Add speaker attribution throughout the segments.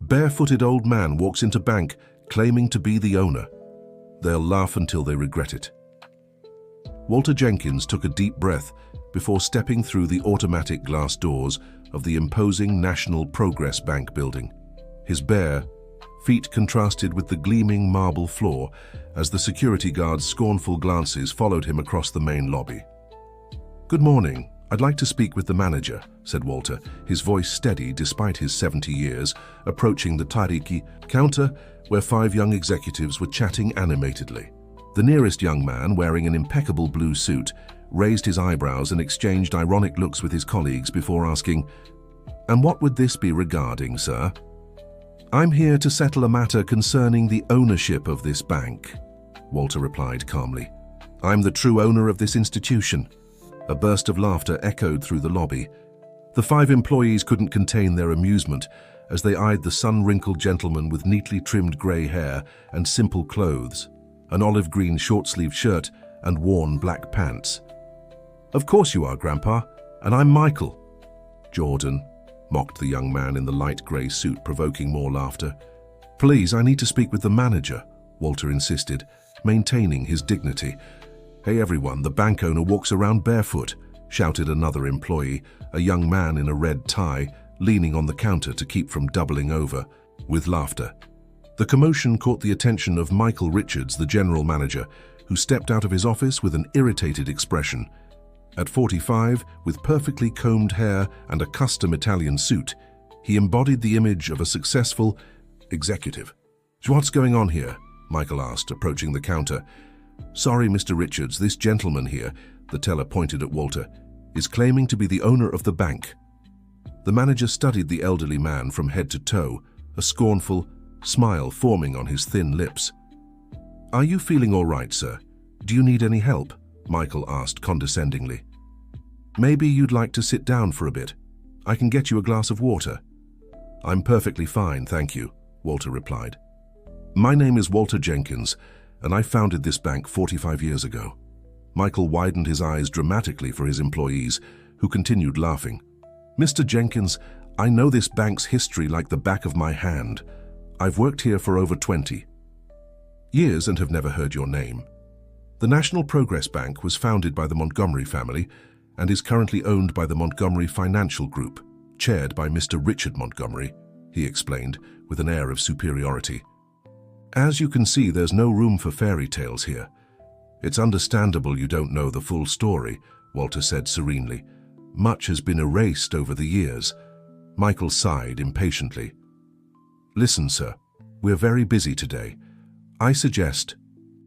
Speaker 1: Barefooted old man walks into bank claiming to be the owner. They'll laugh until they regret it. Walter Jenkins took a deep breath before stepping through the automatic glass doors of the imposing National Progress Bank building. His bare feet contrasted with the gleaming marble floor as the security guard's scornful glances followed him across the main lobby. "Good morning. I'd like to speak with the manager," said Walter, his voice steady despite his 70 years, approaching the Tariki counter where 5 young executives were chatting animatedly. The nearest young man, wearing an impeccable blue suit, raised his eyebrows and exchanged ironic looks with his colleagues before asking, "And what would this be regarding, sir?" "I'm here to settle a matter concerning the ownership of this bank," Walter replied calmly. "I'm the true owner of this institution." A burst of laughter echoed through the lobby. The 5 employees couldn't contain their amusement as they eyed the sun-wrinkled gentleman with neatly trimmed grey hair and simple clothes, an olive-green short-sleeved shirt and worn black pants. "Of course you are, Grandpa, and I'm Michael." "Jordan," mocked the young man in the light grey suit, provoking more laughter. "Please, I need to speak with the manager," Walter insisted, maintaining his dignity. "Hey everyone, the bank owner walks around barefoot," shouted another employee, a young man in a red tie, leaning on the counter to keep from doubling over, with laughter. The commotion caught the attention of Michael Richards, the general manager, who stepped out of his office with an irritated expression. At 45, with perfectly combed hair and a custom Italian suit, he embodied the image of a successful executive. "So what's going on here?" Michael asked, approaching the counter. "Sorry, Mr. Richards, this gentleman here," the teller pointed at Walter, "is claiming to be the owner of the bank." The manager studied the elderly man from head to toe, a scornful smile forming on his thin lips. "Are you feeling all right, sir? Do you need any help?" Michael asked condescendingly. "Maybe you'd like to sit down for a bit. I can get you a glass of water." "I'm perfectly fine, thank you," Walter replied. "My name is Walter Jenkins, and I founded this bank 45 years ago." Michael widened his eyes dramatically for his employees, who continued laughing. "Mr. Jenkins, I know this bank's history like the back of my hand. I've worked here for over 20 years and have never heard your name." The National Progress Bank was founded by the Montgomery family and is currently owned by the Montgomery Financial Group, chaired by Mr. Richard Montgomery, he explained with an air of superiority. "As you can see, there's no room for fairy tales here. It's understandable you don't know the full story," Walter said serenely. "Much has been erased over the years." Michael sighed impatiently. "Listen, sir, we're very busy today. I suggest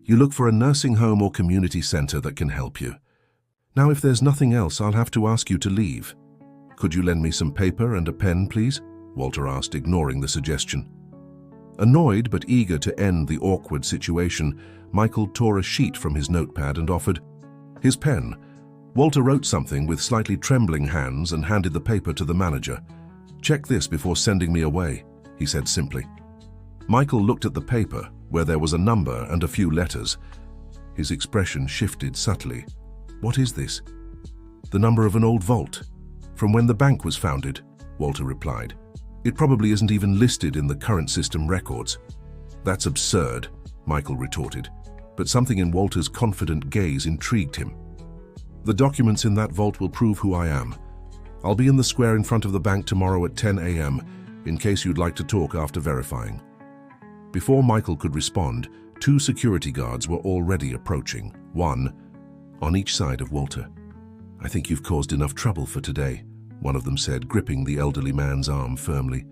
Speaker 1: you look for a nursing home or community center that can help you. Now, if there's nothing else, I'll have to ask you to leave." "Could you lend me some paper and a pen, please?" Walter asked, ignoring the suggestion. Annoyed but eager to end the awkward situation, Michael tore a sheet from his notepad and offered his pen. Walter wrote something with slightly trembling hands and handed the paper to the manager. "Check this before sending me away," he said simply. Michael looked at the paper, where there was a number and a few letters. His expression shifted subtly. "What is this?" "The number of an old vault, from when the bank was founded," Walter replied. "It probably isn't even listed in the current system records." "That's absurd," Michael retorted, but something in Walter's confident gaze intrigued him. "The documents in that vault will prove who I am. I'll be in the square in front of the bank tomorrow at 10 a.m. in case you'd like to talk after verifying." Before Michael could respond, 2 security guards were already approaching, one on each side of Walter. "I think you've caused enough trouble for today," one of them said, gripping the elderly man's arm firmly.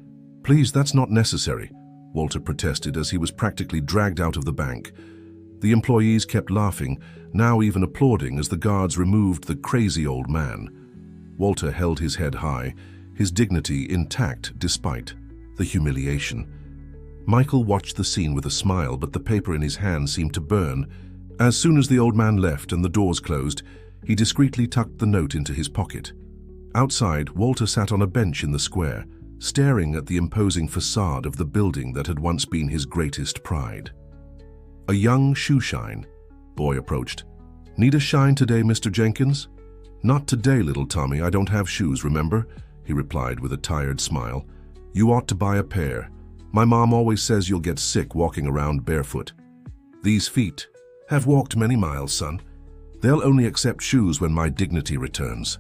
Speaker 1: "Please, that's not necessary," Walter protested as he was practically dragged out of the bank. The employees kept laughing, now even applauding as the guards removed the crazy old man. Walter held his head high, his dignity intact despite the humiliation. Michael watched the scene with a smile, but the paper in his hand seemed to burn. As soon as the old man left and the doors closed, he discreetly tucked the note into his pocket. Outside, Walter sat on a bench in the square, staring at the imposing facade of the building that had once been his greatest pride. A young shoeshine boy approached. "Need a shine today, Mr. Jenkins?" "Not today, little Tommy. I don't have shoes, remember?" he replied with a tired smile. "You ought to buy a pair." My mom always says you'll get sick walking around barefoot. These feet have walked many miles, son. They'll only accept shoes when my dignity returns."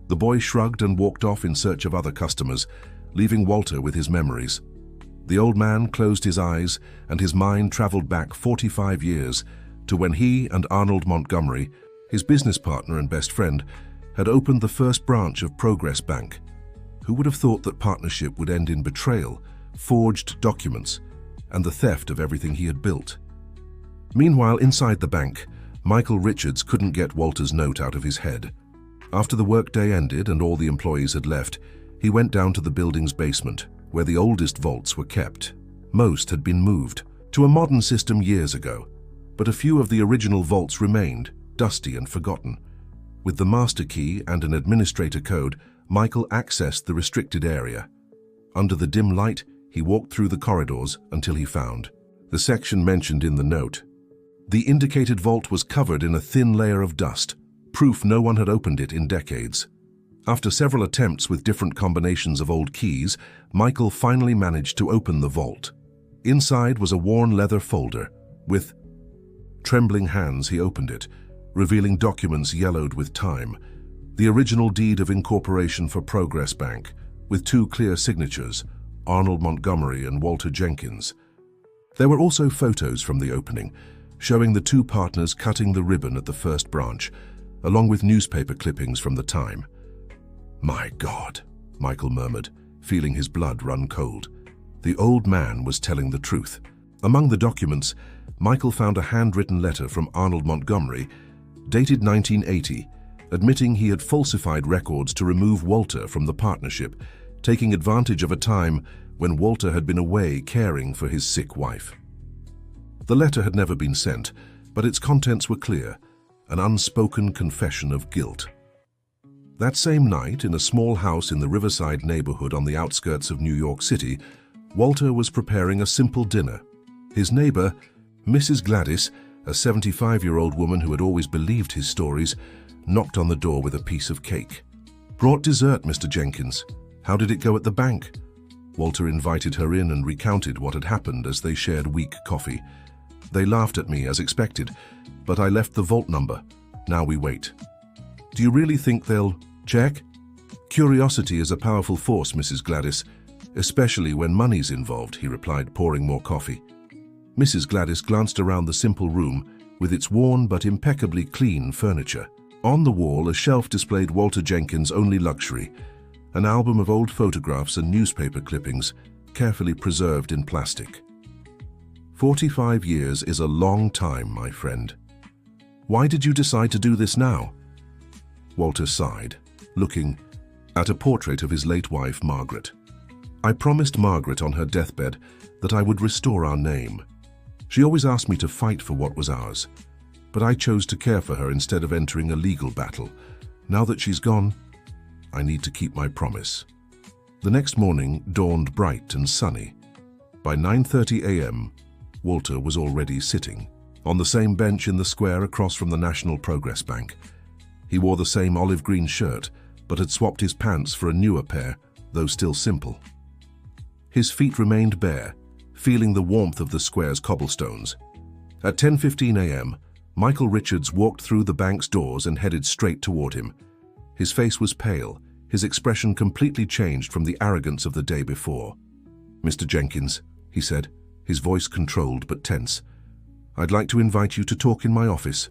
Speaker 1: The boy shrugged and walked off in search of other customers, leaving Walter with his memories. The old man closed his eyes, and his mind traveled back 45 years to when he and Arnold Montgomery, his business partner and best friend, had opened the first branch of Progress Bank. Who would have thought that partnership would end in betrayal, forged documents, and the theft of everything he had built? Meanwhile, inside the bank, Michael Richards couldn't get Walter's note out of his head. After the workday ended and all the employees had left, he went down to the building's basement, where the oldest vaults were kept. Most had been moved to a modern system years ago, but a few of the original vaults remained, dusty and forgotten. With the master key and an administrator code, Michael accessed the restricted area. Under the dim light, he walked through the corridors until he found the section mentioned in the note. The indicated vault was covered in a thin layer of dust, proof no one had opened it in decades. After several attempts with different combinations of old keys, Michael finally managed to open the vault. Inside was a worn leather folder. With trembling hands, he opened it, revealing documents yellowed with time. The original deed of incorporation for Progress Bank, with two clear signatures, Arnold Montgomery and Walter Jenkins. There were also photos from the opening, showing the two partners cutting the ribbon at the first branch, along with newspaper clippings from the time. "My God," Michael murmured, feeling his blood run cold. The old man was telling the truth. Among the documents, Michael found a handwritten letter from Arnold Montgomery, dated 1980, admitting he had falsified records to remove Walter from the partnership, taking advantage of a time when Walter had been away caring for his sick wife. The letter had never been sent, but its contents were clear, an unspoken confession of guilt. That same night, in a small house in the Riverside neighborhood on the outskirts of New York City, Walter was preparing a simple dinner. His neighbor, Mrs. Gladys, a 75-year-old woman who had always believed his stories, knocked on the door with a piece of cake. "Brought dessert, Mr. Jenkins. How did it go at the bank?" Walter invited her in and recounted what had happened as they shared weak coffee. "They laughed at me, as expected, but I left the vault number. Now we wait." "Do you really think they'll check?" "Curiosity is a powerful force, Mrs. Gladys, especially when money's involved," he replied, pouring more coffee. Mrs. Gladys glanced around the simple room with its worn but impeccably clean furniture. On the wall, a shelf displayed Walter Jenkins' only luxury, an album of old photographs and newspaper clippings, carefully preserved in plastic. 45 years is a long time, my friend. Why did you decide to do this now?" Walter sighed, looking at a portrait of his late wife, Margaret. "I promised Margaret on her deathbed that I would restore our name. She always asked me to fight for what was ours, but I chose to care for her instead of entering a legal battle. Now that she's gone, I need to keep my promise." The next morning dawned bright and sunny. By 9:30 a.m., Walter was already sitting on the same bench in the square across from the National Progress Bank. He wore the same olive green shirt, but had swapped his pants for a newer pair, though still simple. His feet remained bare, feeling the warmth of the square's cobblestones. At 10:15 a.m., Michael Richards walked through the bank's doors and headed straight toward him. His face was pale, his expression completely changed from the arrogance of the day before. "Mr. Jenkins," he said, his voice controlled but tense, "I'd like to invite you to talk in my office."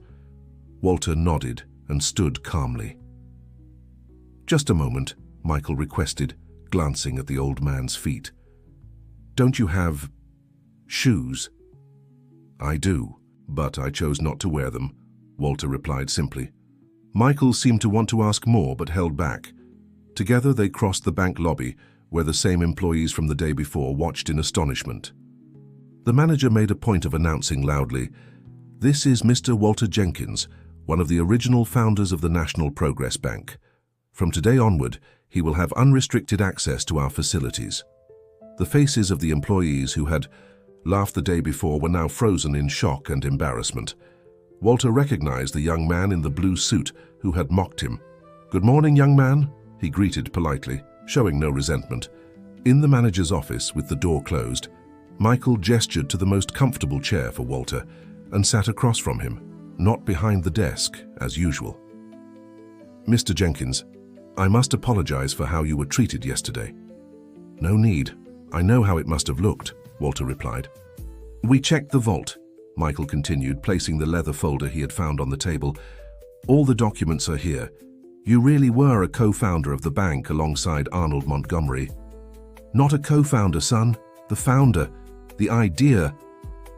Speaker 1: Walter nodded and stood calmly. "Just a moment," Michael requested, glancing at the old man's feet. "Don't you have shoes?" "I do, but I chose not to wear them," Walter replied simply. Michael seemed to want to ask more but held back. Together they crossed the bank lobby, where the same employees from the day before watched in astonishment. The manager made a point of announcing loudly, "This is Mr. Walter Jenkins, one of the original founders of the National Progress Bank. From today onward, he will have unrestricted access to our facilities." The faces of the employees who had laughed the day before were now frozen in shock and embarrassment. Walter recognized the young man in the blue suit who had mocked him. "Good morning, young man," he greeted politely, showing no resentment. In the manager's office, with the door closed, Michael gestured to the most comfortable chair for Walter and sat across from him, not behind the desk, as usual. "Mr. Jenkins, I must apologize for how you were treated yesterday." "No need. I know how it must have looked," Walter replied. "We checked the vault," Michael continued, placing the leather folder he had found on the table. "All the documents are here. You really were a co-founder of the bank alongside Arnold Montgomery." "Not a co-founder, son. The founder. The idea.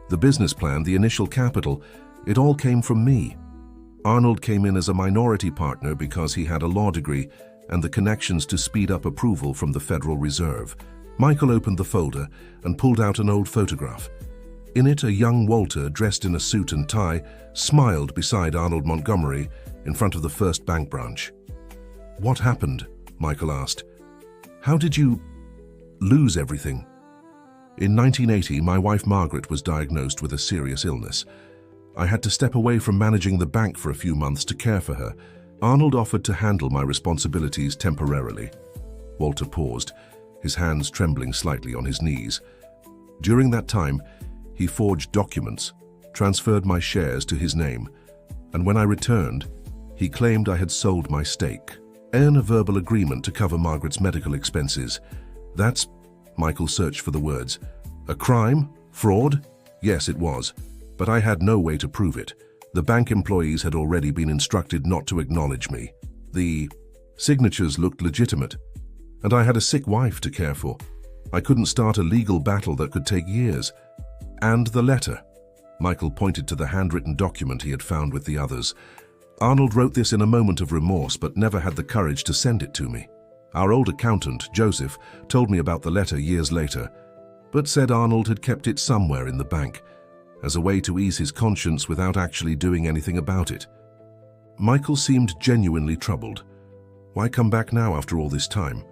Speaker 1: The business plan, the initial capital. It all came from me. Arnold came in as a minority partner because he had a law degree and the connections to speed up approval from the Federal Reserve." Michael opened the folder and pulled out an old photograph. In it, a young Walter, dressed in a suit and tie, smiled beside Arnold Montgomery in front of the First Bank branch. "What happened?" Michael asked. "How did you lose everything?" "In 1980, my wife Margaret was diagnosed with a serious illness. I had to step away from managing the bank for a few months to care for her. Arnold offered to handle my responsibilities temporarily." Walter paused, his hands trembling slightly on his knees. "During that time, he forged documents, transferred my shares to his name, and when I returned, he claimed I had sold my stake and a verbal agreement to cover Margaret's medical expenses. That's—" Michael searched for the words. "A crime? Fraud? Yes, it was. But I had no way to prove it. The bank employees had already been instructed not to acknowledge me. The signatures looked legitimate, and I had a sick wife to care for. I couldn't start a legal battle that could take years. And the letter." Michael pointed to the handwritten document he had found with the others. "Arnold wrote this in a moment of remorse, but never had the courage to send it to me. Our old accountant, Joseph, told me about the letter years later, but said Arnold had kept it somewhere in the bank, as a way to ease his conscience without actually doing anything about it." Michael seemed genuinely troubled. "Why come back now after all this time?"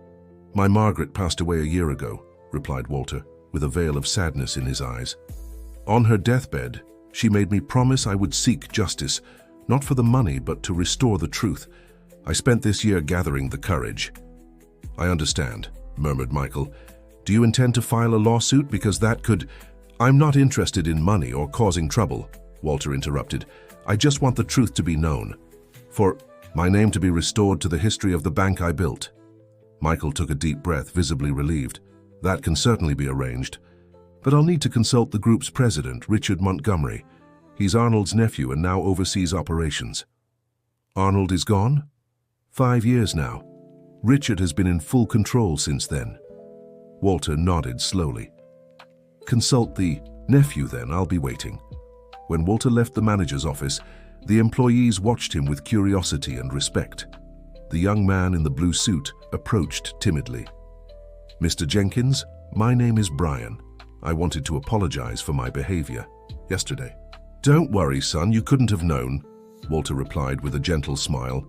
Speaker 1: "My Margaret passed away a year ago," replied Walter, with a veil of sadness in his eyes. "On her deathbed, she made me promise I would seek justice, not for the money, but to restore the truth. I spent this year gathering the courage." "I understand," murmured Michael. "Do you intend to file a lawsuit? Because that could—" "I'm not interested in money or causing trouble," Walter interrupted. "I just want the truth to be known. For my name to be restored to the history of the bank I built." Michael took a deep breath, visibly relieved. "That can certainly be arranged. But I'll need to consult the group's president, Richard Montgomery. He's Arnold's nephew and now oversees operations." "Arnold is gone?" 5 years now. Richard has been in full control since then." Walter nodded slowly. "Consult the nephew then, I'll be waiting." When Walter left the manager's office, the employees watched him with curiosity and respect. The young man in the blue suit approached timidly. "Mr. Jenkins, my name is Brian. I wanted to apologize for my behavior yesterday." "Don't worry, son, you couldn't have known," Walter replied with a gentle smile.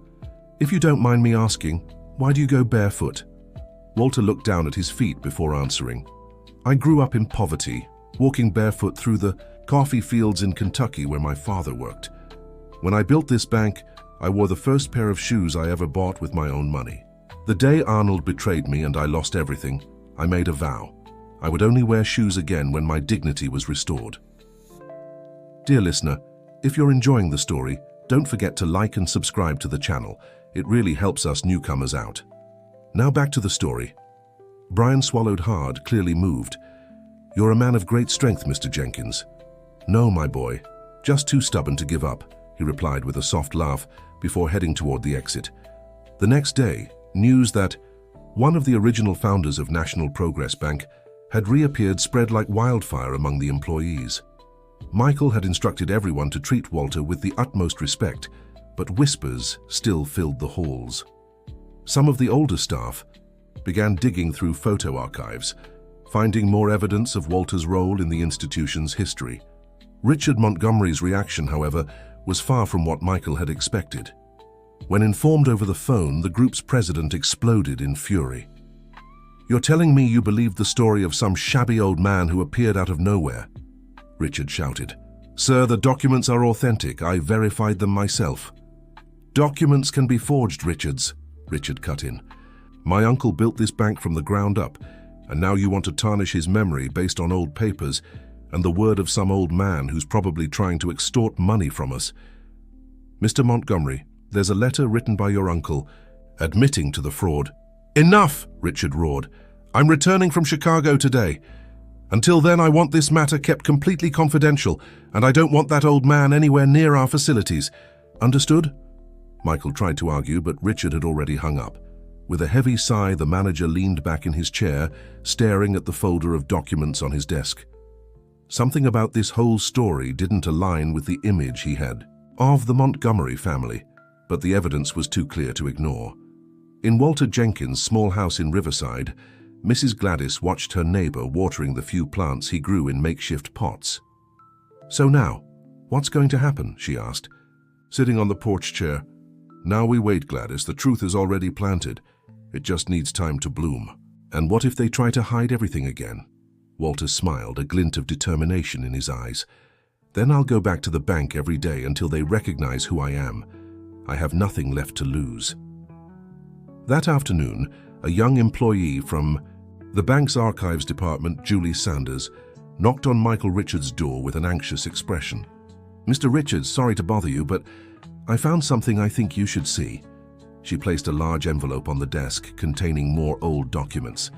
Speaker 1: "If you don't mind me asking, why do you go barefoot?" Walter looked down at his feet before answering. "I grew up in poverty, walking barefoot through the coffee fields in Kentucky where my father worked. When I built this bank, I wore the first pair of shoes I ever bought with my own money. The day Arnold betrayed me and I lost everything, I made a vow. I would only wear shoes again when my dignity was restored." Dear listener, if you're enjoying the story, don't forget to like and subscribe to the channel. It really helps us newcomers out. Now back to the story. Brian swallowed hard, clearly moved. "You're a man of great strength, Mr. Jenkins." "No, my boy, just too stubborn to give up," he replied with a soft laugh before heading toward the exit. The next day, news that one of the original founders of National Progress Bank had reappeared spread like wildfire among the employees. Michael had instructed everyone to treat Walter with the utmost respect, but whispers still filled the halls. Some of the older staff began digging through photo archives, finding more evidence of Walter's role in the institution's history. Richard Montgomery's reaction, however, was far from what Michael had expected. When informed over the phone, the group's president exploded in fury. "You're telling me you believed the story of some shabby old man who appeared out of nowhere?" Richard shouted. "Sir, the documents are authentic. I verified them myself." "Documents can be forged, Richard cut in. "My uncle built this bank from the ground up, and now you want to tarnish his memory based on old papers and the word of some old man who's probably trying to extort money from us. Mr. Montgomery, there's a letter written by your uncle admitting to the fraud." "Enough!" Richard roared. "I'm returning from Chicago today. Until then, I want this matter kept completely confidential, and I don't want that old man anywhere near our facilities. Understood?" Michael tried to argue, but Richard had already hung up. With a heavy sigh, the manager leaned back in his chair, staring at the folder of documents on his desk. Something about this whole story didn't align with the image he had of the Montgomery family, but the evidence was too clear to ignore. In Walter Jenkins' small house in Riverside, Mrs. Gladys watched her neighbor watering the few plants he grew in makeshift pots. "So now, what's going to happen?" she asked, sitting on the porch chair. "Now we wait, Gladys. The truth is already planted. It just needs time to bloom." "And what if they try to hide everything again?" Walter smiled, a glint of determination in his eyes. "Then I'll go back to the bank every day until they recognize who I am. I have nothing left to lose." That afternoon, a young employee from the bank's archives department, Julie Sanders, knocked on Michael Richards' door with an anxious expression. "Mr. Richards, sorry to bother you, but I found something I think you should see." She placed a large envelope on the desk containing more old documents.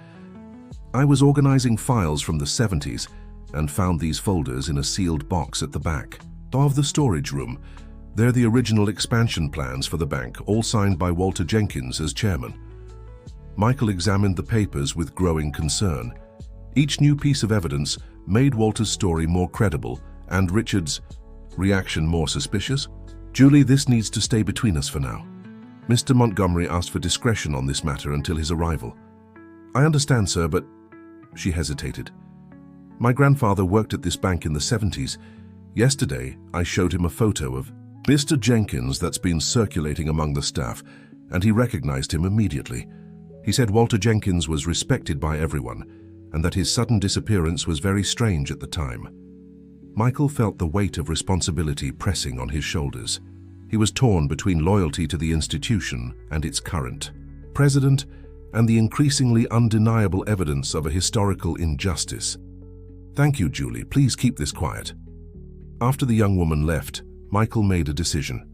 Speaker 1: "I was organizing files from the 70s and found these folders in a sealed box at the back of the storage room. They're the original expansion plans for the bank, all signed by Walter Jenkins as chairman." Michael examined the papers with growing concern. Each new piece of evidence made Walter's story more credible and Richard's reaction more suspicious. "Julie, this needs to stay between us for now. Mr. Montgomery asked for discretion on this matter until his arrival." "I understand, sir, but—" She hesitated. "My grandfather worked at this bank in the 70s. Yesterday, I showed him a photo of Mr. Jenkins that's been circulating among the staff, and he recognized him immediately. He said Walter Jenkins was respected by everyone, and that his sudden disappearance was very strange at the time." Michael felt the weight of responsibility pressing on his shoulders. He was torn between loyalty to the institution and its current president and the increasingly undeniable evidence of a historical injustice. "Thank you, Julie. Please keep this quiet." After the young woman left, Michael made a decision.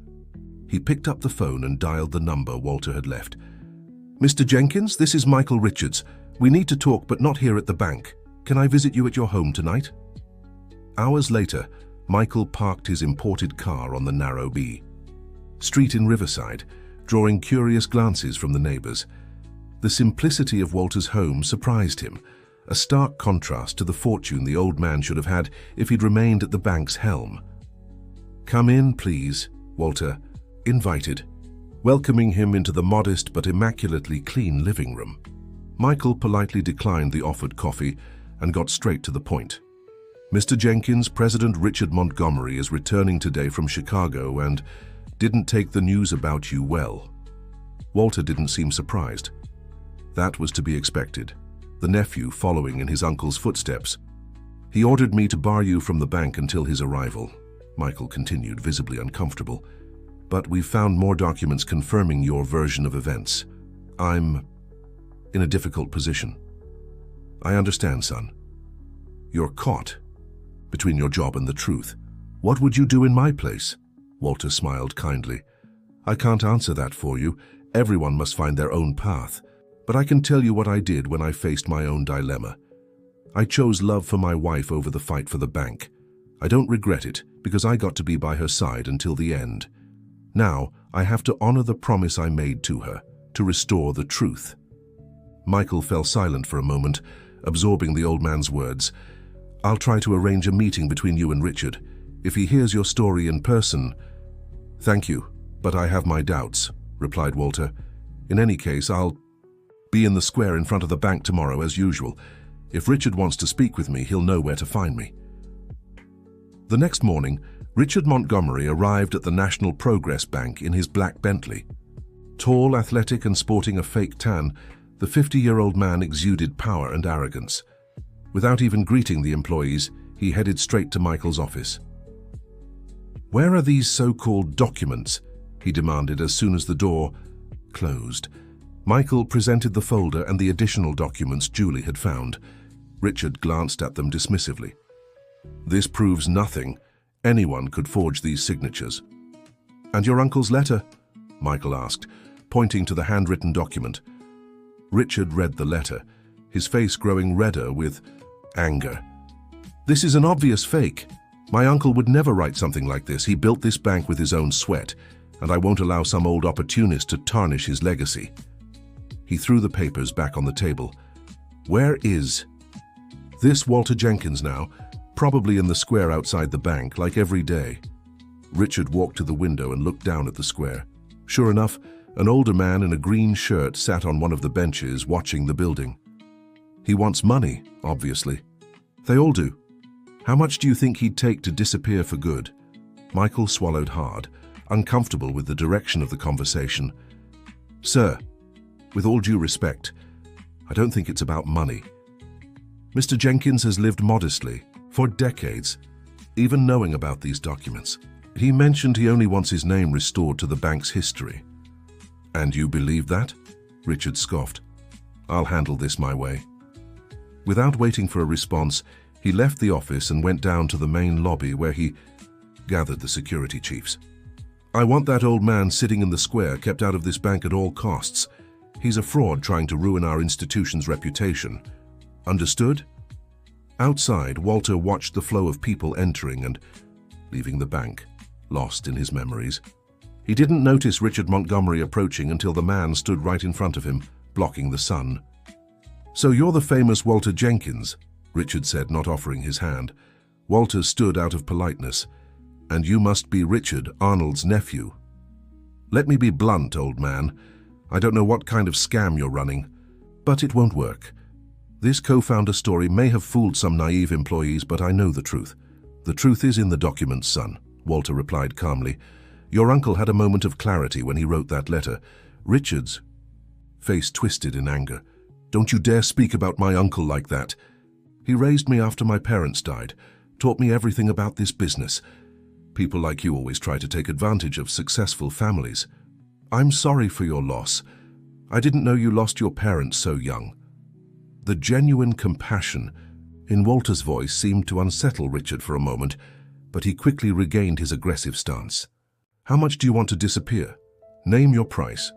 Speaker 1: He picked up the phone and dialed the number Walter had left. "Mr. Jenkins, this is Michael Richards. We need to talk, but not here at the bank. Can I visit you at your home tonight?" Hours later, Michael parked his imported car on the narrow B street in Riverside, drawing curious glances from the neighbors. The simplicity of Walter's home surprised him, a stark contrast to the fortune the old man should have had if he'd remained at the bank's helm. "Come in, please," Walter invited, welcoming him into the modest but immaculately clean living room. Michael politely declined the offered coffee and got straight to the point. "Mr. Jenkins, President Richard Montgomery is returning today from Chicago and didn't take the news about you well." Walter didn't seem surprised. That was to be expected, the nephew following in his uncle's footsteps. "He ordered me to bar you from the bank until his arrival," Michael continued, visibly uncomfortable. "But we've found more documents confirming your version of events. I'm in a difficult position." "I understand, son. You're caught between your job and the truth. What would you do in my place?" Walter smiled kindly. "I can't answer that for you. Everyone must find their own path. But I can tell you what I did when I faced my own dilemma. I chose love for my wife over the fight for the bank. I don't regret it because I got to be by her side until the end. Now, I have to honor the promise I made to her, to restore the truth." Michael fell silent for a moment, absorbing the old man's words. "I'll try to arrange a meeting between you and Richard. If he hears your story in person—" "Thank you, but I have my doubts," replied Walter. "In any case, I'll be in the square in front of the bank tomorrow as usual. If Richard wants to speak with me, he'll know where to find me." The next morning, Richard Montgomery arrived at the National Progress Bank in his black Bentley. Tall, athletic, and sporting a fake tan, the 50-year-old man exuded power and arrogance. Without even greeting the employees, he headed straight to Michael's office. "Where are these so-called documents?" he demanded as soon as the door closed. Michael presented the folder and the additional documents Julie had found. Richard glanced at them dismissively. This proves nothing. Anyone could forge these signatures. And your uncle's letter? Michael asked, pointing to the handwritten document. Richard read the letter, his face growing redder with anger. This is an obvious fake. My uncle would never write something like this. He built this bank with his own sweat, and I won't allow some old opportunist to tarnish his legacy. He threw the papers back on the table. Where is this Walter Jenkins now? Probably in the square outside the bank, like every day. Richard walked to the window and looked down at the square. Sure enough, an older man in a green shirt sat on one of the benches watching the building. He wants money, obviously. They all do. How much do you think he'd take to disappear for good? Michael swallowed hard, uncomfortable with the direction of the conversation. Sir, with all due respect, I don't think it's about money. Mr. Jenkins has lived modestly for decades, even knowing about these documents. He mentioned he only wants his name restored to the bank's history. And you believe that? Richard scoffed. I'll handle this my way. Without waiting for a response, he left the office and went down to the main lobby where he gathered the security chiefs. I want that old man sitting in the square kept out of this bank at all costs. He's a fraud trying to ruin our institution's reputation. Understood? Outside, Walter watched the flow of people entering and leaving the bank, lost in his memories. He didn't notice Richard Montgomery approaching until the man stood right in front of him, blocking the sun. So you're the famous Walter Jenkins, Richard said, not offering his hand. Walter stood out of politeness. And you must be Richard, Arnold's nephew. Let me be blunt, old man. I don't know what kind of scam you're running, but it won't work. This co-founder story may have fooled some naive employees, but I know the truth. The truth is in the documents, son, Walter replied calmly. Your uncle had a moment of clarity when he wrote that letter. Richard's face twisted in anger. Don't you dare speak about my uncle like that. He raised me after my parents died, taught me everything about this business. People like you always try to take advantage of successful families. I'm sorry for your loss. I didn't know you lost your parents so young. The genuine compassion in Walter's voice seemed to unsettle Richard for a moment, but he quickly regained his aggressive stance. How much do you want to disappear? Name your price.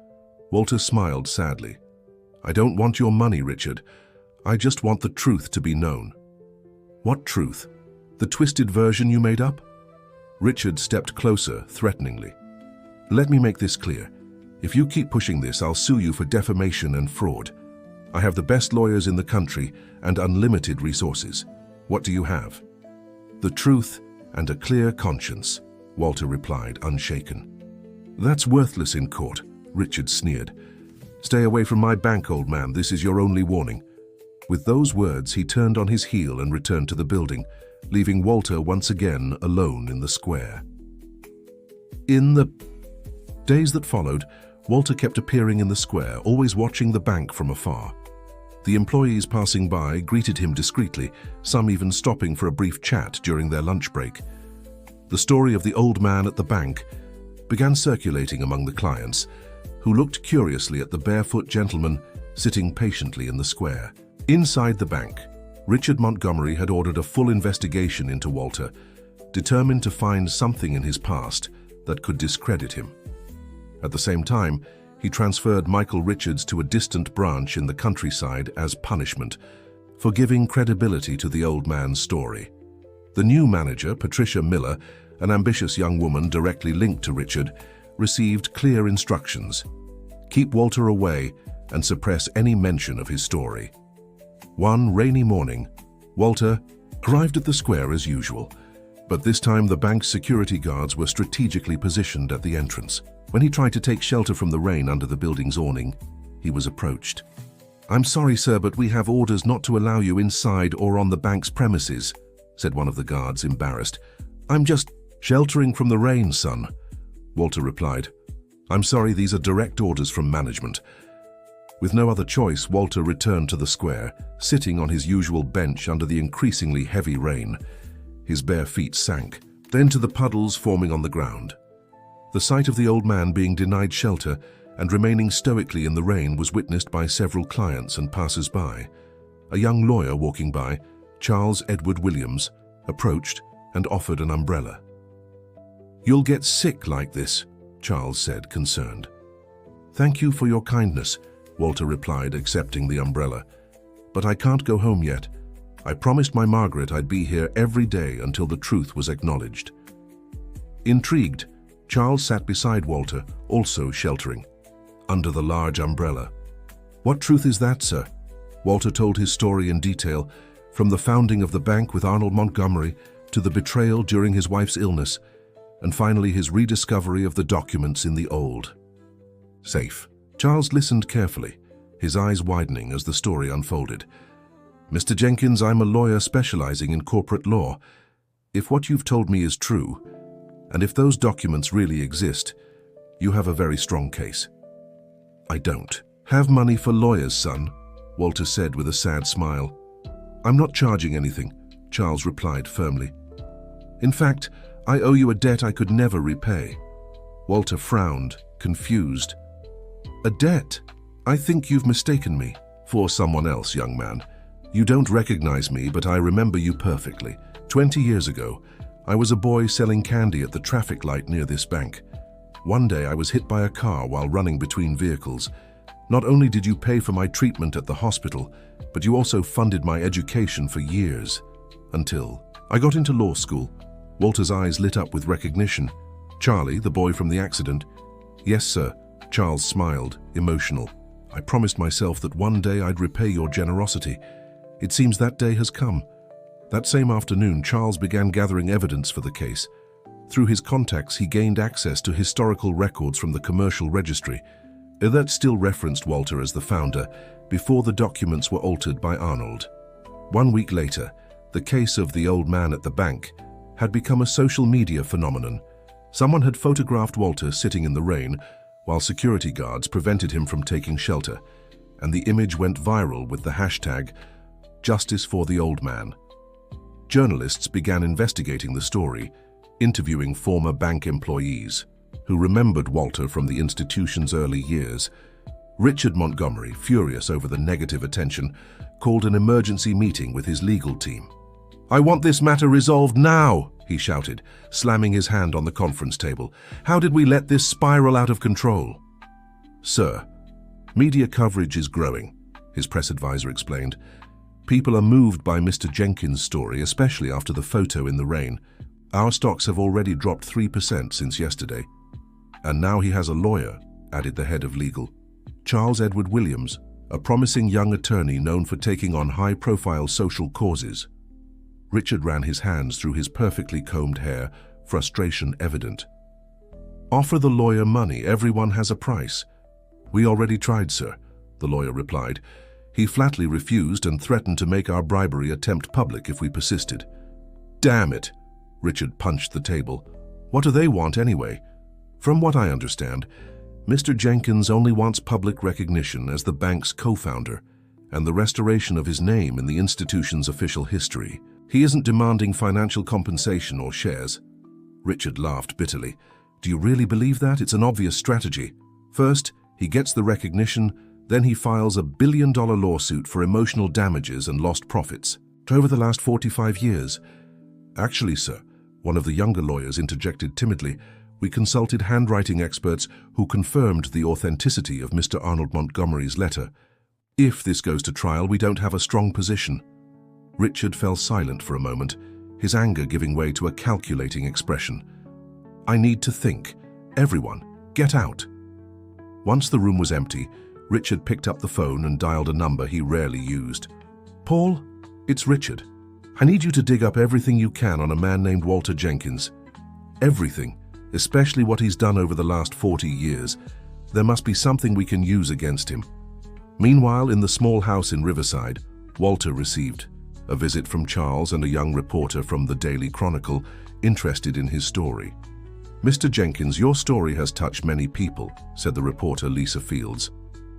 Speaker 1: Walter smiled sadly. I don't want your money, Richard. I just want the truth to be known. What truth? The twisted version you made up? Richard stepped closer, threateningly. Let me make this clear. If you keep pushing this, I'll sue you for defamation and fraud. I have the best lawyers in the country and unlimited resources. What do you have? The truth and a clear conscience, Walter replied, unshaken. That's worthless in court, Richard sneered. Stay away from my bank, old man. This is your only warning. With those words, he turned on his heel and returned to the building, leaving Walter once again alone in the square. In the days that followed, Walter kept appearing in the square, always watching the bank from afar. The employees passing by greeted him discreetly, some even stopping for a brief chat during their lunch break. The story of the old man at the bank began circulating among the clients, who looked curiously at the barefoot gentleman sitting patiently in the square. Inside the bank, Richard Montgomery had ordered a full investigation into Walter, determined to find something in his past that could discredit him. At the same time, he transferred Michael Richards to a distant branch in the countryside as punishment for giving credibility to the old man's story. The new manager, Patricia Miller, an ambitious young woman directly linked to Richard, received clear instructions. Keep Walter away and suppress any mention of his story. One rainy morning, Walter arrived at the square as usual, but this time the bank's security guards were strategically positioned at the entrance. When he tried to take shelter from the rain under the building's awning, he was approached. I'm sorry, sir, but we have orders not to allow you inside or on the bank's premises, said one of the guards, embarrassed. I'm just sheltering from the rain, son, Walter replied. I'm sorry, these are direct orders from management. With no other choice, Walter returned to the square, sitting on his usual bench under the increasingly heavy rain. His bare feet sank, then to the puddles forming on the ground. The sight of the old man being denied shelter and remaining stoically in the rain was witnessed by several clients and passers-by. A young lawyer walking by, Charles Edward Williams, approached and offered an umbrella. "You'll get sick like this," Charles said, concerned. "Thank you for your kindness," Walter replied, accepting the umbrella. "But I can't go home yet. I promised my Margaret I'd be here every day until the truth was acknowledged." Intrigued, Charles sat beside Walter, also sheltering, under the large umbrella. "What truth is that, sir?" Walter told his story in detail, from the founding of the bank with Arnold Montgomery to the betrayal during his wife's illness, and finally his rediscovery of the documents in the old safe. Charles listened carefully, his eyes widening as the story unfolded. "Mr. Jenkins, I'm a lawyer specializing in corporate law. If what you've told me is true, and if those documents really exist, you have a very strong case." "I don't have money for lawyers, son," Walter said with a sad smile. "I'm not charging anything," Charles replied firmly. "In fact, I owe you a debt I could never repay." Walter frowned, confused. "A debt? I think you've mistaken me for someone else, young man. You don't recognize me, but I remember you perfectly. 20 years ago, I was a boy selling candy at the traffic light near this bank. One day I was hit by a car while running between vehicles. Not only did you pay for my treatment at the hospital, but you also funded my education for years. Until I got into law school." Walter's eyes lit up with recognition. "Charlie, the boy from the accident?" "Yes, sir." Charles smiled, emotional. "I promised myself that one day I'd repay your generosity. It seems that day has come." That same afternoon, Charles began gathering evidence for the case. Through his contacts, he gained access to historical records from the commercial registry. That still referenced Walter as the founder, before the documents were altered by Arnold. 1 week later, the case of the old man at the bank had become a social media phenomenon. Someone had photographed Walter sitting in the rain, while security guards prevented him from taking shelter, and the image went viral with the hashtag "Justice for the Old Man." Journalists began investigating the story, interviewing former bank employees who remembered Walter from the institution's early years. Richard Montgomery, furious over the negative attention, called an emergency meeting with his legal team. "I want this matter resolved now," he shouted, slamming his hand on the conference table. "How did we let this spiral out of control?" "Sir, media coverage is growing," his press advisor explained. "People are moved by Mr. Jenkins' story, especially after the photo in the rain. Our stocks have already dropped 3% since yesterday." "And now he has a lawyer," added the head of legal. Charles Edward Williams, a promising young attorney known for taking on high-profile social causes. Richard ran his hands through his perfectly combed hair, frustration evident. "Offer the lawyer money. Everyone has a price." "We already tried, sir," the lawyer replied. "He flatly refused and threatened to make our bribery attempt public if we persisted." "Damn it!" Richard punched the table. "What do they want anyway?" "From what I understand, Mr. Jenkins only wants public recognition as the bank's co-founder and the restoration of his name in the institution's official history. He isn't demanding financial compensation or shares." Richard laughed bitterly. "Do you really believe that? It's an obvious strategy. First, he gets the recognition, then he files a billion-dollar lawsuit for emotional damages and lost profits. Over the last 45 years. Actually, sir," one of the younger lawyers interjected timidly, "we consulted handwriting experts who confirmed the authenticity of Mr. Arnold Montgomery's letter. If this goes to trial, we don't have a strong position." Richard fell silent for a moment, his anger giving way to a calculating expression. "I need to think. Everyone, get out." Once the room was empty, Richard picked up the phone and dialed a number he rarely used. "Paul, it's Richard. I need you to dig up everything you can on a man named Walter Jenkins. Everything, especially what he's done over the last 40 years. There must be something we can use against him." Meanwhile, in the small house in Riverside, Walter received a visit from Charles and a young reporter from the Daily Chronicle interested in his story. "Mr. Jenkins, your story has touched many people," said the reporter Lisa Fields.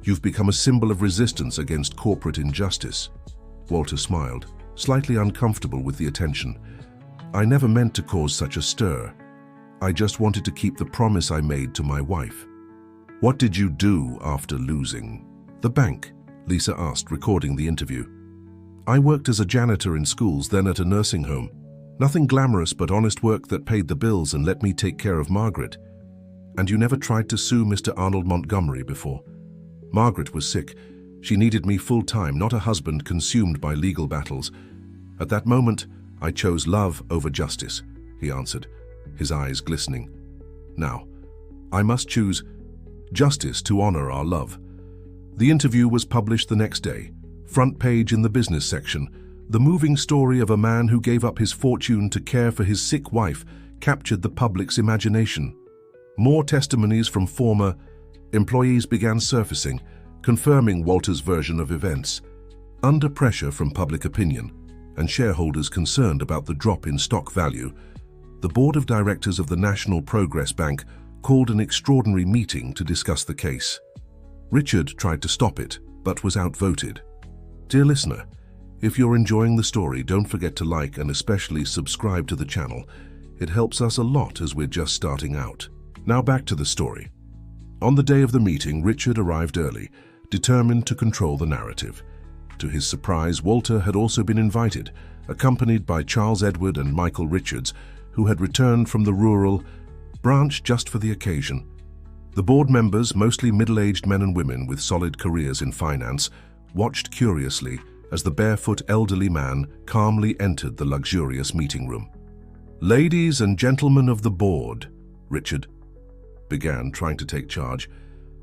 Speaker 1: "You've become a symbol of resistance against corporate injustice." Walter smiled, slightly uncomfortable with the attention. "I never meant to cause such a stir. I just wanted to keep the promise I made to my wife." What did you do after losing the bank? Lisa asked, recording the interview. I worked as a janitor in schools, then at a nursing home. Nothing glamorous, but honest work that paid the bills and let me take care of Margaret. And you never tried to sue Mr. Arnold Montgomery before? Margaret was sick. She needed me full-time, not a husband consumed by legal battles. At that moment, I chose love over justice, he answered, his eyes glistening. Now, I must choose justice to honor our love. The interview was published the next day, front page in the business section. The moving story of a man who gave up his fortune to care for his sick wife captured the public's imagination. More testimonies from former employees began surfacing, confirming Walter's version of events. Under pressure from public opinion and shareholders concerned about the drop in stock value, the board of directors of the National Progress Bank called an extraordinary meeting to discuss the case. Richard tried to stop it, but was outvoted. Dear listener, if you're enjoying the story, don't forget to like and especially subscribe to the channel. It helps us a lot as we're just starting out. Now back to the story. On the day of the meeting, Richard arrived early, determined to control the narrative. To his surprise, Walter had also been invited, accompanied by Charles Edward and Michael Richards, who had returned from the rural branch just for the occasion. The board members, mostly middle-aged men and women with solid careers in finance, watched curiously as the barefoot elderly man calmly entered the luxurious meeting room. Ladies and gentlemen of the board, Richard began, trying to take charge.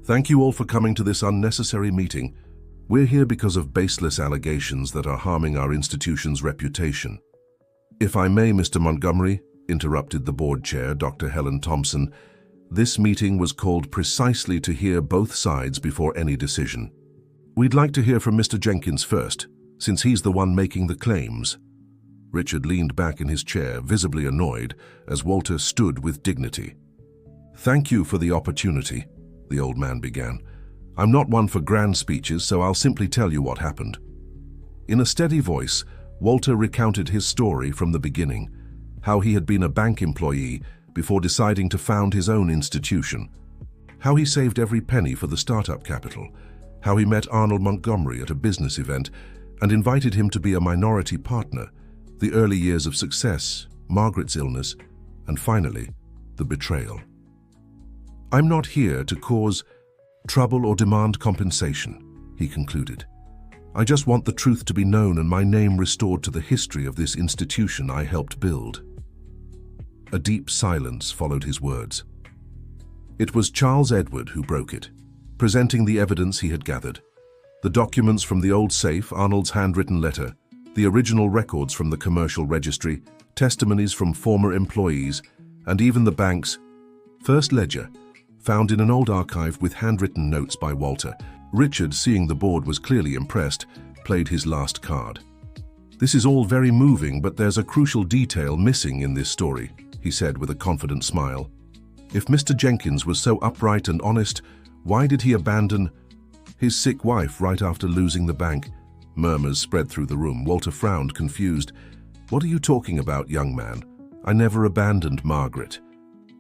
Speaker 1: Thank you all for coming to this unnecessary meeting. We're here because of baseless allegations that are harming our institution's reputation. If I may, Mr. Montgomery, interrupted the board chair, Dr. Helen Thompson, this meeting was called precisely to hear both sides before any decision. We'd like to hear from Mr. Jenkins first, since he's the one making the claims. Richard leaned back in his chair, visibly annoyed, as Walter stood with dignity. Thank you for the opportunity, the old man began. I'm not one for grand speeches, so I'll simply tell you what happened. In a steady voice, Walter recounted his story from the beginning, how he had been a bank employee before deciding to found his own institution, how he saved every penny for the startup capital, how he met Arnold Montgomery at a business event and invited him to be a minority partner, the early years of success, Margaret's illness, and finally, the betrayal. I'm not here to cause trouble or demand compensation, he concluded. I just want the truth to be known and my name restored to the history of this institution I helped build. A deep silence followed his words. It was Charles Edward who broke it, presenting the evidence he had gathered. The documents from the old safe, Arnold's handwritten letter, the original records from the commercial registry, testimonies from former employees, and even the bank's first ledger, found in an old archive with handwritten notes by Walter. Richard, seeing the board was clearly impressed, played his last card. This is all very moving, but there's a crucial detail missing in this story, he said with a confident smile. If Mr. Jenkins was so upright and honest, why did he abandon his sick wife right after losing the bank? Murmurs spread through the room. Walter frowned, confused. What are you talking about, young man? I never abandoned Margaret.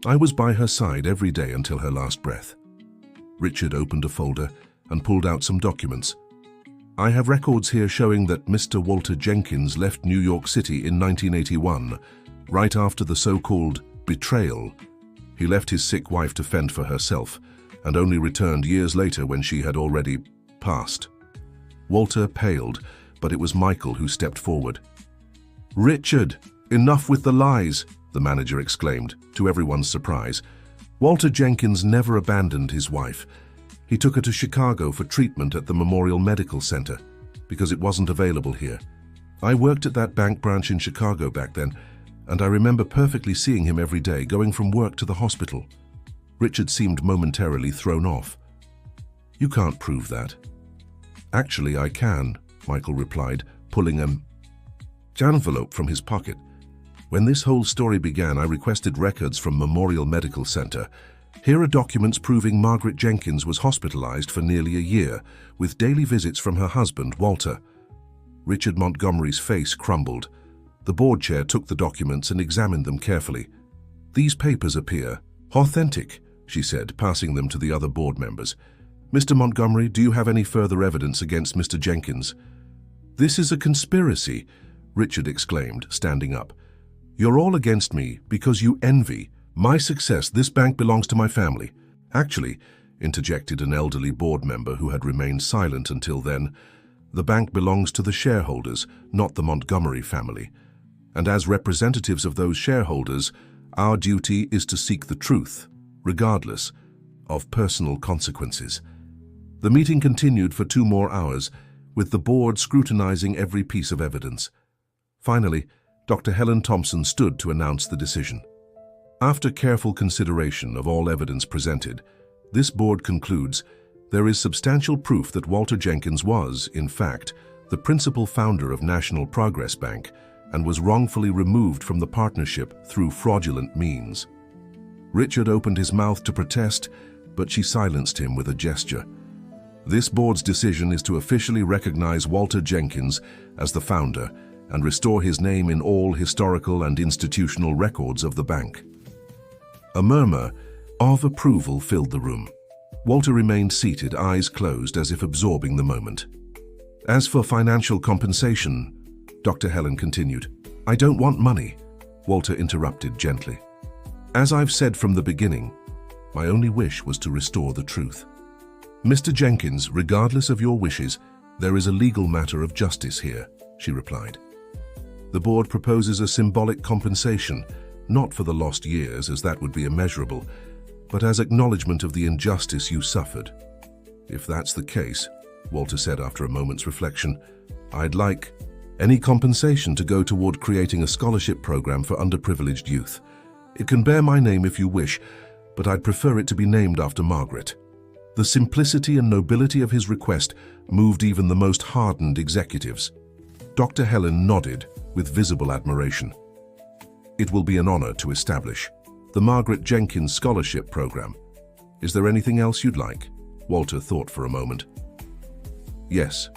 Speaker 1: I was by her side every day until her last breath. Richard opened a folder and pulled out some documents. I have records here showing that Mr. Walter Jenkins left New York City in 1981, right after the so-called betrayal. He left his sick wife to fend for herself, and only returned years later when she had already passed. Walter paled, but it was Michael who stepped forward. Richard, enough with the lies, the manager exclaimed, to everyone's surprise. Walter Jenkins never abandoned his wife. He took her to Chicago for treatment at the Memorial Medical Center, because it wasn't available here. I worked at that bank branch in Chicago back then, and I remember perfectly seeing him every day, going from work to the hospital. Richard seemed momentarily thrown off. You can't prove that. Actually, I can, Michael replied, pulling an envelope from his pocket. When this whole story began, I requested records from Memorial Medical Center. Here are documents proving Margaret Jenkins was hospitalized for nearly a year, with daily visits from her husband, Walter. Richard Montgomery's face crumbled. The board chair took the documents and examined them carefully. These papers appear authentic, she said, passing them to the other board members. "Mr. Montgomery, do you have any further evidence against Mr. Jenkins?" "This is a conspiracy," Richard exclaimed, standing up. "You're all against me because you envy my success. This bank belongs to my family." "Actually," interjected an elderly board member who had remained silent until then, "the bank belongs to the shareholders, not the Montgomery family. And as representatives of those shareholders, our duty is to seek the truth, regardless of personal consequences." The meeting continued for 2 more hours, with the board scrutinizing every piece of evidence. Finally, Dr. Helen Thompson stood to announce the decision. After careful consideration of all evidence presented, this board concludes there is substantial proof that Walter Jenkins was, in fact, the principal founder of National Progress Bank and was wrongfully removed from the partnership through fraudulent means. Richard opened his mouth to protest, but she silenced him with a gesture. This board's decision is to officially recognize Walter Jenkins as the founder and restore his name in all historical and institutional records of the bank. A murmur of approval filled the room. Walter remained seated, eyes closed, as if absorbing the moment. "As for financial compensation," Dr. Helen continued, "I don't want money," Walter interrupted gently. "As I've said from the beginning, my only wish was to restore the truth." "Mr. Jenkins, regardless of your wishes, there is a legal matter of justice here," she replied. "The board proposes a symbolic compensation, not for the lost years, as that would be immeasurable, but as acknowledgement of the injustice you suffered." "If that's the case," Walter said after a moment's reflection, "I'd like any compensation to go toward creating a scholarship program for underprivileged youth. It can bear my name if you wish, but I'd prefer it to be named after Margaret." The simplicity and nobility of his request moved even the most hardened executives. Dr. Helen nodded with visible admiration. "It will be an honor to establish the Margaret Jenkins Scholarship Program. Is there anything else you'd like?" Walter thought for a moment. "Yes.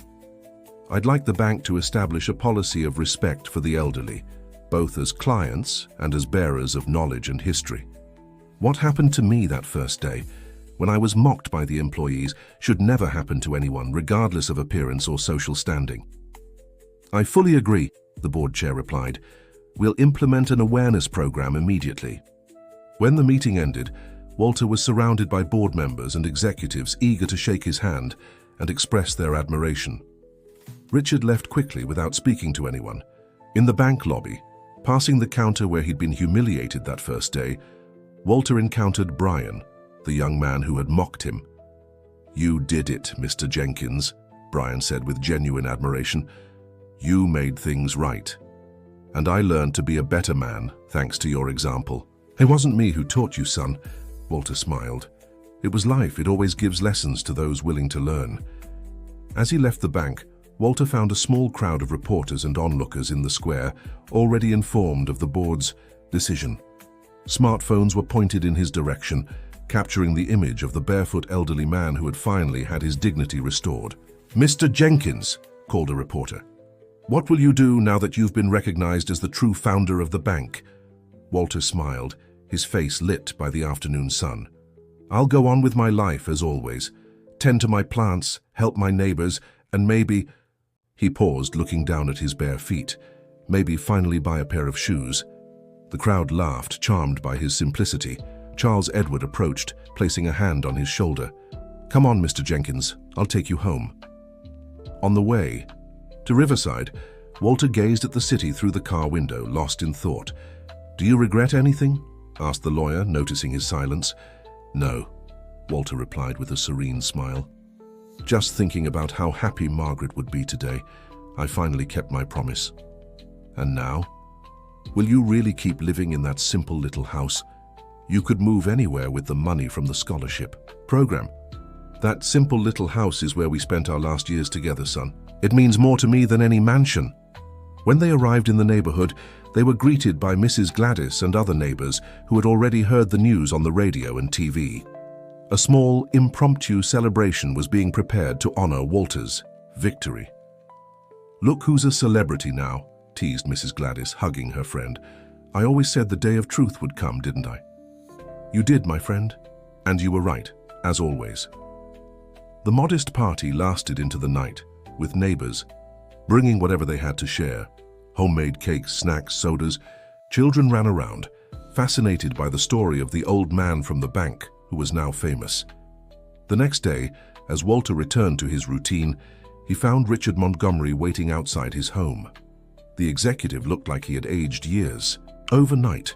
Speaker 1: I'd like the bank to establish a policy of respect for the elderly, both as clients and as bearers of knowledge and history. What happened to me that first day, when I was mocked by the employees, should never happen to anyone, regardless of appearance or social standing." "I fully agree," the board chair replied. "We'll implement an awareness program immediately." When the meeting ended, Walter was surrounded by board members and executives eager to shake his hand and express their admiration. Richard left quickly without speaking to anyone. In the bank lobby, passing the counter where he'd been humiliated that first day, Walter encountered Brian, the young man who had mocked him. "You did it, Mr. Jenkins," Brian said with genuine admiration. "You made things right. And I learned to be a better man thanks to your example." "It wasn't me who taught you, son," Walter smiled. "It was life. It always gives lessons to those willing to learn." As he left the bank, Walter found a small crowd of reporters and onlookers in the square, already informed of the board's decision. Smartphones were pointed in his direction, capturing the image of the barefoot elderly man who had finally had his dignity restored. "Mr. Jenkins," called a reporter, "what will you do now that you've been recognized as the true founder of the bank?" Walter smiled, his face lit by the afternoon sun. "I'll go on with my life as always, tend to my plants, help my neighbors, and maybe—" He paused, looking down at his bare feet. "Maybe finally buy a pair of shoes." The crowd laughed, charmed by his simplicity. Charles Edward approached, placing a hand on his shoulder. "Come on, Mr. Jenkins, I'll take you home." On the way to Riverside, Walter gazed at the city through the car window, lost in thought. "Do you regret anything?" asked the lawyer, noticing his silence. "No," Walter replied with a serene smile. "Just thinking about how happy Margaret would be today. I finally kept my promise." "And now? Will you really keep living in that simple little house? You could move anywhere with the money from the scholarship program. That simple little house is where we spent our last years together, son. It means more to me than any mansion." When they arrived in the neighborhood, they were greeted by Mrs. Gladys and other neighbors who had already heard the news on the radio and TV. A small, impromptu celebration was being prepared to honor Walter's victory. "Look who's a celebrity now," teased Mrs. Gladys, hugging her friend. "I always said the day of truth would come, didn't I?" "You did, my friend. And you were right, as always. The modest party lasted into the night, with neighbors, bringing whatever they had to share. Homemade cakes, snacks, sodas. Children ran around, fascinated by the story of the old man from the bank who was now famous. The next day, as Walter returned to his routine, he found Richard Montgomery waiting outside his home. The executive looked like he had aged years. Overnight,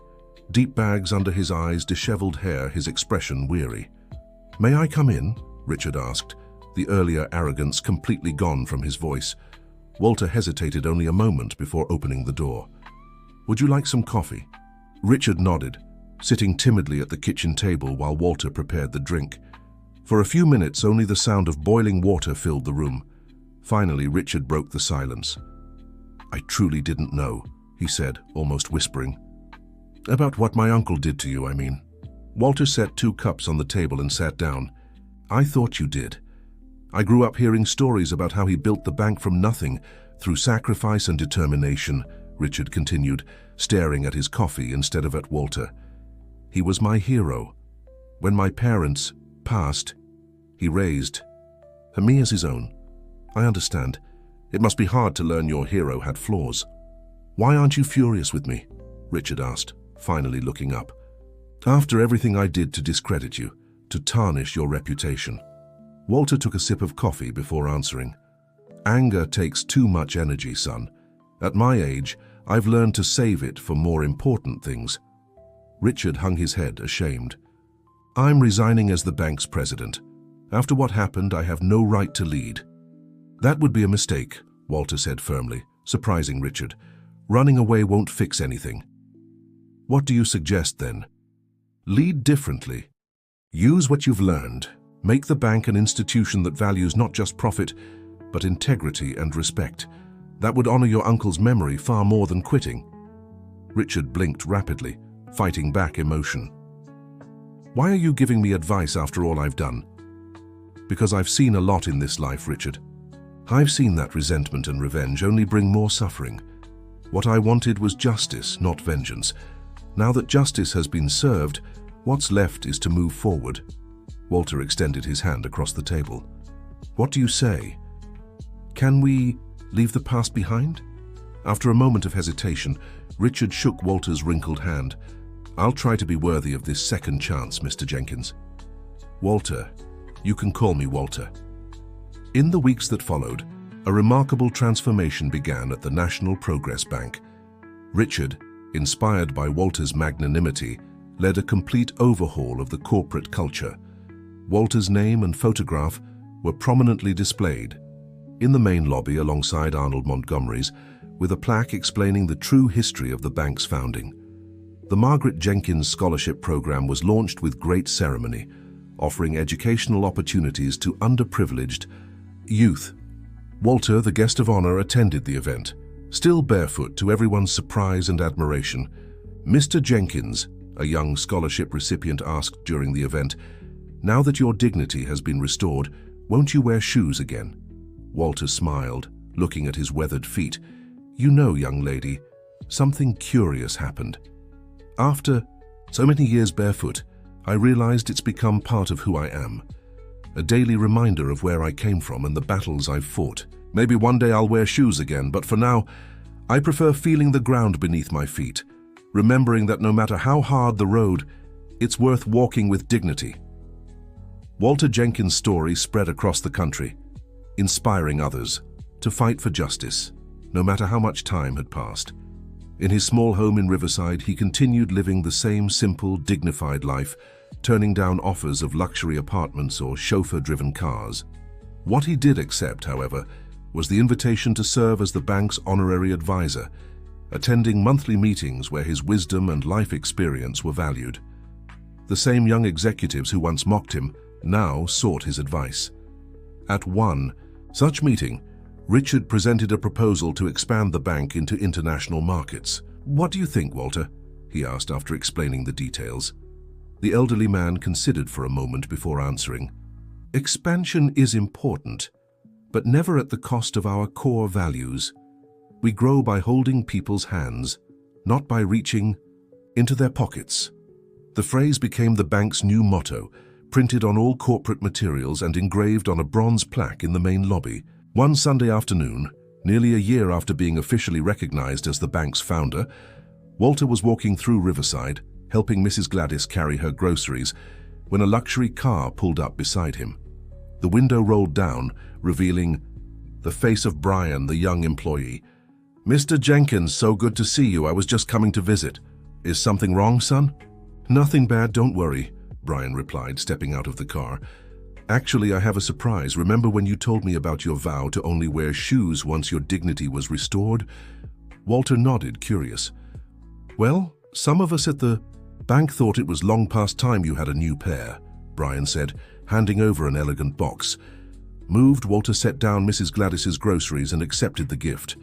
Speaker 1: deep bags under his eyes, disheveled hair, his expression weary. "May I come in?" Richard asked, the earlier arrogance completely gone from his voice. Walter hesitated only a moment before opening the door. "Would you like some coffee?" Richard nodded, sitting timidly at the kitchen table while Walter prepared the drink. For a few minutes, only the sound of boiling water filled the room. Finally, Richard broke the silence. "I truly didn't know," he said, almost whispering. "About what my uncle did to you, I mean." Walter set 2 cups on the table and sat down. "I thought you did. I grew up hearing stories about how he built the bank from nothing through sacrifice and determination," Richard continued, staring at his coffee instead of at Walter. "He was my hero. When my parents passed, he raised me as his own. I understand. It must be hard to learn your hero had flaws." "Why aren't you furious with me?" Richard asked, finally looking up. "After everything I did to discredit you, to tarnish your reputation." Walter took a sip of coffee before answering. "Anger takes too much energy, son. At my age, I've learned to save it for more important things." Richard hung his head, ashamed. "I'm resigning as the bank's president. After what happened, I have no right to lead." "That would be a mistake," Walter said firmly, surprising Richard. "Running away won't fix anything." "What do you suggest then?" "Lead differently. Use what you've learned. Make the bank an institution that values not just profit, but integrity and respect. That would honor your uncle's memory far more than quitting." Richard blinked rapidly, fighting back emotion. "Why are you giving me advice after all I've done?" "Because I've seen a lot in this life, Richard. I've seen that resentment and revenge only bring more suffering. What I wanted was justice, not vengeance. Now that justice has been served, what's left is to move forward." Walter extended his hand across the table. "What do you say? Can we leave the past behind?" After a moment of hesitation, Richard shook Walter's wrinkled hand. "I'll try to be worthy of this second chance, Mr. Jenkins." "Walter, you can call me Walter." In the weeks that followed, a remarkable transformation began at the National Progress Bank. Richard, inspired by Walter's magnanimity, led a complete overhaul of the corporate culture. Walter's name and photograph were prominently displayed in the main lobby alongside Arnold Montgomery's, with a plaque explaining the true history of the bank's founding. The Margaret Jenkins Scholarship Program was launched with great ceremony, offering educational opportunities to underprivileged youth. Walter, the guest of honor, attended the event, still barefoot to everyone's surprise and admiration. "Mr. Jenkins," a young scholarship recipient asked during the event, "now that your dignity has been restored, won't you wear shoes again?" Walter smiled, looking at his weathered feet. "You know, young lady, something curious happened. After so many years barefoot, I realized it's become part of who I am. A daily reminder of where I came from and the battles I've fought. Maybe one day I'll wear shoes again, but for now, I prefer feeling the ground beneath my feet, remembering that no matter how hard the road, it's worth walking with dignity." Walter Jenkins' story spread across the country, inspiring others to fight for justice, no matter how much time had passed. In his small home in Riverside, he continued living the same simple, dignified life, turning down offers of luxury apartments or chauffeur-driven cars. What he did accept, however, was the invitation to serve as the bank's honorary advisor, attending monthly meetings where his wisdom and life experience were valued. The same young executives who once mocked him now sought his advice. At one such meeting, Richard presented a proposal to expand the bank into international markets. "What do you think, Walter?" he asked after explaining the details. The elderly man considered for a moment before answering. "Expansion is important, but never at the cost of our core values. We grow by holding people's hands, not by reaching into their pockets." The phrase became the bank's new motto, printed on all corporate materials and engraved on a bronze plaque in the main lobby. One Sunday afternoon, nearly a year after being officially recognized as the bank's founder, Walter was walking through Riverside, helping Mrs. Gladys carry her groceries, when a luxury car pulled up beside him. The window rolled down, revealing the face of Brian, the young employee. "Mr. Jenkins, so good to see you. I was just coming to visit. Is something wrong, son?" "Nothing bad, don't worry," Brian replied, stepping out of the car. "Actually, I have a surprise. Remember when you told me about your vow to only wear shoes once your dignity was restored?" Walter nodded, curious. "Well, some of us at the bank thought it was long past time you had a new pair," Brian said, handing over an elegant box. Moved, Walter set down Mrs. Gladys's groceries and accepted the gift.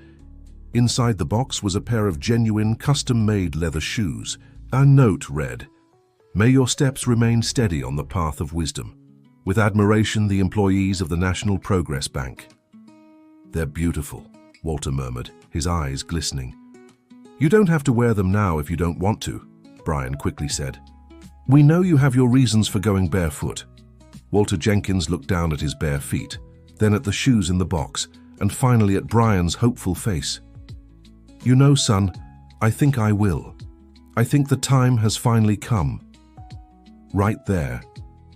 Speaker 1: Inside the box was a pair of genuine, custom-made leather shoes. A note read, "May your steps remain steady on the path of wisdom. With admiration, the employees of the National Progress Bank." "They're beautiful," Walter murmured, his eyes glistening. "You don't have to wear them now if you don't want to," Brian quickly said. "We know you have your reasons for going barefoot." Walter Jenkins looked down at his bare feet, then at the shoes in the box, and finally at Brian's hopeful face. "You know, son, I think I will. I think the time has finally come." Right there,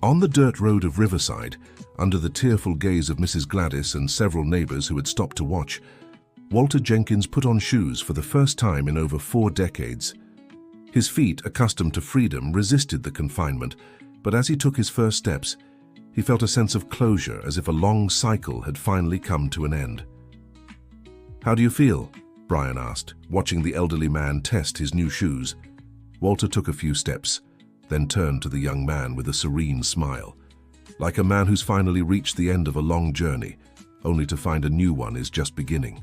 Speaker 1: on the dirt road of Riverside, under the tearful gaze of Mrs. Gladys and several neighbors who had stopped to watch, Walter Jenkins put on shoes for the first time in over 4 decades. His feet, accustomed to freedom, resisted the confinement, but as he took his first steps, he felt a sense of closure, as if a long cycle had finally come to an end. "How do you feel?" Brian asked, watching the elderly man test his new shoes. Walter took a few steps, then turned to the young man with a serene smile, like a man who's finally reached the end of a long journey, only to find a new one is just beginning.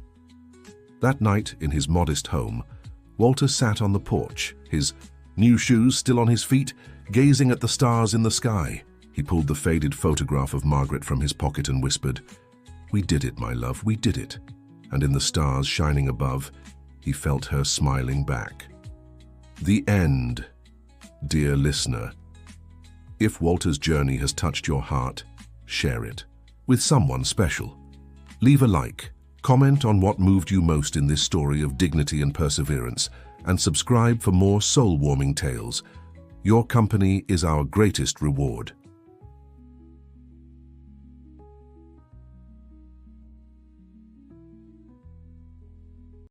Speaker 1: That night, in his modest home, Walter sat on the porch, his new shoes still on his feet, gazing at the stars in the sky. He pulled the faded photograph of Margaret from his pocket and whispered, "We did it, my love, we did it." And in the stars shining above, he felt her smiling back. The end. Dear listener, if Walter's journey has touched your heart, share it with someone special. Leave a like, comment on what moved you most in this story of dignity and perseverance, and subscribe for more soul-warming tales. Your company is our greatest reward.